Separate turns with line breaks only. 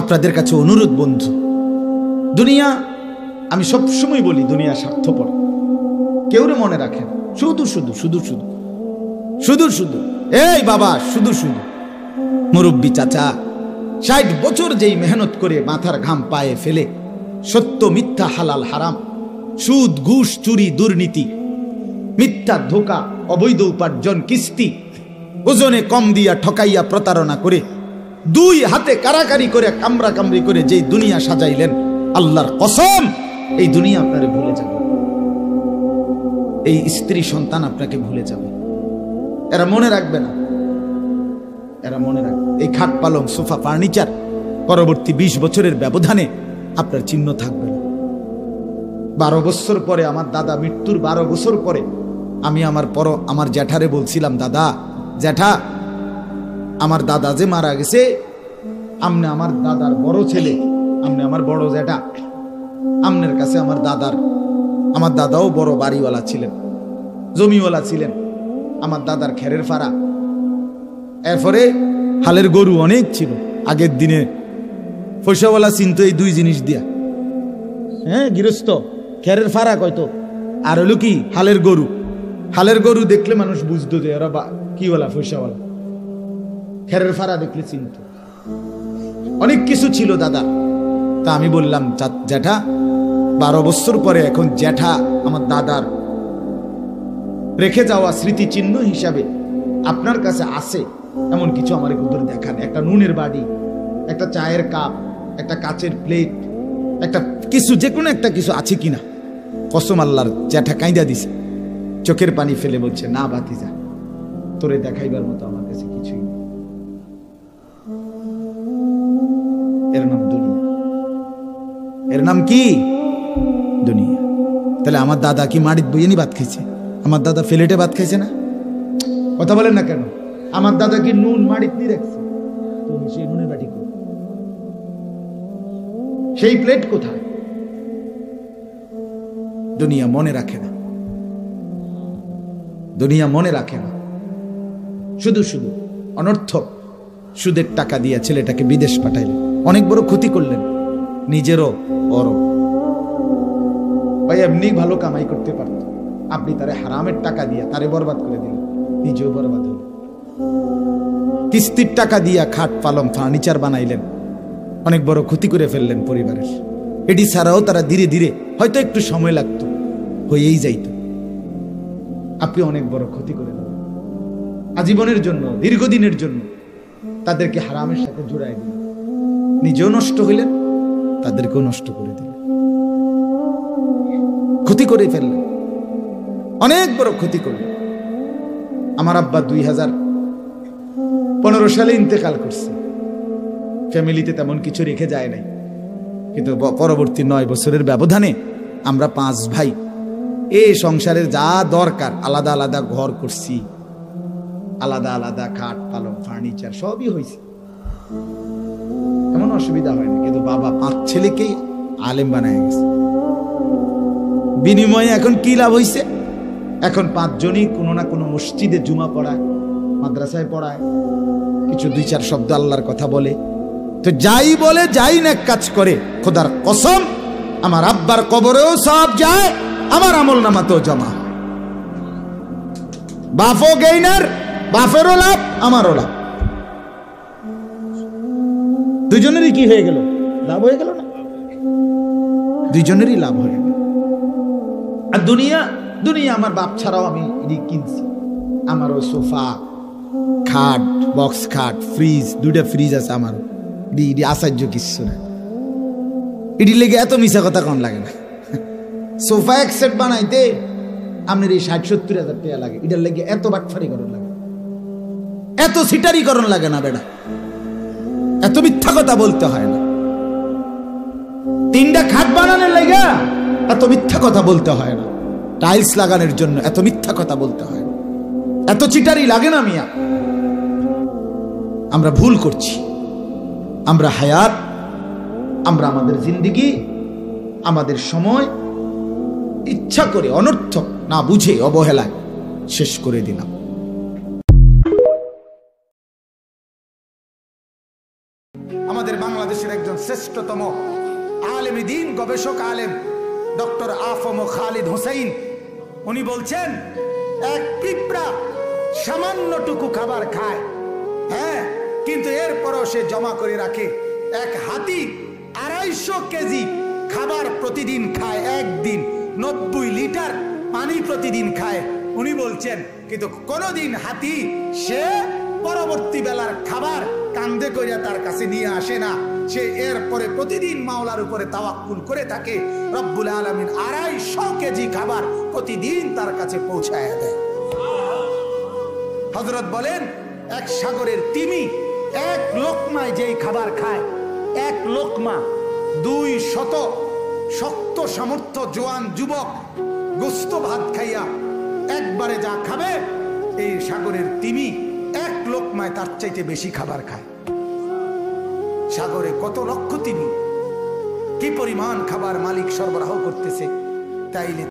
আপনাদের কাছে অনুরোধ বন্ধু, দুনিয়া, আমি সবসময় বলি দুনিয়া স্বার্থপর, কেউরে মনে রাখেন, শুধু শুধু শুধু শুধু শুধু শুধু এই বাবা, শুধু শুধু মুরব্বী চাচা 60 বছর যেই মেহনত করে মাথার ঘাম পায়ে ফেলে সত্য মিথ্যা হালাল হারাম, সুদ ঘুষ চুরি দুর্নীতি, মিথ্যা ধোঁকা অবৈধ উপার্জন কিস্তি, ওজনে কম দিয়া ঠকাইয়া প্রতারণা করে 2 হাতে কারাকারি করে কামরা কামরি করে যেই দুনিয়া সাজাইলেন, আল্লাহর কসম এই দুনিয়া আপনারে ভুলে যাবে, এই স্ত্রী সন্তান আপনাকে ভুলে যাবে, এরা মনে রাখবে না, এরা মনে রাখবে। এই খাট পালং সোফা ফার্নিচার পরবর্তী 20 বছরের ব্যবধানে আপনার চিহ্ন থাকবে না। 12 বছর পরে, আমার দাদা মৃত্যুর 12 বছর পরে আমি আমার জ্যাঠারে বলছিলাম, দাদা জ্যাঠা, আমার দাদা যে মারা গেছে, আমনে আমার দাদার বড় ছেলে, আমনে আমার বড় জ্যাঠা, আমনের কাছে আমার দাদাও বড় বাড়িওয়ালা ছিলেন, জমিওয়ালা ছিলেন, আমার দাদার খেরের ফাড়া, এরপরে হালের গরু অনেক ছিল। আগের দিনে পয়সাওয়ালা চিনতো এই 2 জিনিস দিয়া, হ্যাঁ, গৃহস্থ খেরের ফাড়া কয়তো, আর হলো কি হালের গরু। হালের গরু দেখলে মানুষ বুঝতো যে এরা কি বলা, পয়সাওয়ালা। খেরের ফাড়া দেখলে চিনতো, অনেক কিছু ছিল দাদা। তা আমি বললাম, জ্যাঠা 12 বছর পরে এখন জ্যাঠা আমার দাদার রেখে যাওয়া স্মৃতিচিহ্ন হিসাবে আপনার কাছে আছে এমন কিছু আমার একটু দেখান। একটা নুনের বাড়ি, একটা চায়ের কাপ, একটা কাচের প্লেট, একটা কিছু, যে কোনো একটা কিছু আছে কিনা। কসম আল্লাহর, জ্যাঠা কাঁদা দিছে, চোখের পানি ফেলে বলছে, না ভাতিজা, তোরে দেখাইবার মতো আমার কাছে কিছুই নেই। এর নাম দুনিয়া, এর নাম কি দুনিয়া। তাহলে আমার দাদা কি মাটির বইয়ে ভাত খাইছে? আমার দাদা ফেলেটে ভাত খাইছে না? কথা বলেন না কেন? আমার দাদা কি নুন মাটির নিয়ে রাখছে? তুমি সেই নুনের বাটি কো, সেই প্লেট কোথায়? দুনিয়া মনে রাখে না, দুনিয়া মনে রাখে না। শুধু শুধু অনর্থক সুদের টাকা দিয়ে ছেলেটাকে বিদেশ পাঠাইলেন, অনেক বড় ক্ষতি করলেন, নিজেরও বড়। ভাই এমনি ভালো কামাই করতে পারত, আপনি তারে হারামের টাকা দিয়ে তারে বরবাদ করে দিলেন, নিজেও বরবাদ হলেন। কিস্তির টাকা দিয়া খাট পালং ফার্নিচার বানাইলেন, অনেক বড় ক্ষতি করে ফেললেন পরিবারের। এটি ছাড়াও তারা ধীরে ধীরে, হয়তো একটু সময় লাগতো, হয়েই যাইত, আপনি অনেক বড় ক্ষতি করে দিলেন। আজীবনের জন্য, দীর্ঘদিনের জন্য তাদেরকে হারামের সাথে জুড়াই দিলেন, নিজেও নষ্ট হইলেন, তাদেরকেও নষ্ট করে দিলেন, ক্ষতি করে ফেললেন, অনেক বড় ক্ষতি করলেন। আমার আব্বা 2015 সালে ইন্তেকাল করছে, ফ্যামিলিতে তেমন কিছু রেখে যায় নাই, কিন্তু পরবর্তী 9 বছরের ব্যবধানে আমরা 5 ভাই এই সংসারের যা দরকার আলাদা আলাদা ঘর করছি, আলাদা আলাদা খাট পালং ফার্নিচার সবই হয়েছে, এমন অসুবিধা হয়নি। কিন্তু বাবা 5 ছেলেকেই আলেম বানায় গেছে। বিনিময়ে এখন কি লাভ হয়েছে? এখন 5 জনই কোনো না কোনো মসজিদে জুমা পড়ায়, মাদ্রাসায় পড়ায়, কিছু 2-4 শব্দ আল্লাহর কথা বলে। তো যাই বলে, যাই নেক কাজ করে, খোদার কসম আমার আব্বার কবরেও সব যায়, আমার আমল নামাতেও জমা। বাপও গেইনার, বাপেরও লাভ, আমারও লাভ, দুজনেরই কি হয়ে গেল? লাভ হয়ে গেল না? দুজনেরই লাভ হয়ে গেল। আর দুনিয়া, দুনিয়া আমার বাপ ছাড়াও আমি কিনছি, আমারও সোফা, খাট, বক্স খাট, ফ্রিজ, 2টা ফ্রিজ আছে আমার, আশ্চর্য কিচ্ছু না। এটি লেগে এত মিশা কথা কম লাগে না। সোফা এক সেট বানাইতে আপনার এই 60-70 হাজার টাকা লাগে, এটার লেগে এত বাটফারিকরণ লাগে, এত সিটারিকরণ লাগে না বেটা, এত মিথ্যা কথা বলতে হয় না। 3টা খাট বানানোর লেগে এত মিথ্যা কথা বলতে হয় না, টাইলস লাগানোর জন্য এত মিথ্যা কথা বলতে হয় না, এত চিটারি লাগে না মিয়া। আমরা ভুল করছি, আমরা হায়াত, আমরা আমাদের জিন্দেগি, আমাদের সময় ইচ্ছা করে অনর্থক না বুঝে অবহেলায় শেষ করে দিলাম। আমাদের আমাদের বাংলাদেশের একজন শ্রেষ্ঠতম আলেম দ্বীন, গবেষক আলেম ডক্টর আফম খালিদ হোসেন, উনি বলছেন এক পিঁপড়া সামান্যটুকু খাবার খায়, হ্যাঁ, কিন্তু এরপরও সে জমা করে রাখে। এক হাতি 250 কেজি খাবার প্রতিদিন খায়, একদিন 90 লিটার পানি প্রতিদিন খায়। উনি বলছেন কিন্তু কোনদিন হাতি সে পরবর্তী বেলার খাবার কান্দে করিয়া তার কাছে নিয়ে আসে না, সে এরপরে প্রতিদিন মাওলার উপরে তাওয়াক্কুল করে থাকে। রব্বুল আলামিন 250 কেজি খাবার প্রতিদিন তার কাছে পৌঁছায় দেয়। হযরত বলেন এক সাগরের তিমি এক লোকমায় যেই খাবার খায়, এক লোকমা 200 শক্ত সামর্থ্য জোয়ান যুবক গোস্ত ভাত খাইয়া একবারে যা খাবে, এই সাগরের তিমি এক লোকমায় তার চাইতে বেশি খাবার খায়। সাগরে কত লক্ষ তিমি, কি পরিমাণ খাবার মালিক সরবরাহ করতেছে, তাইলে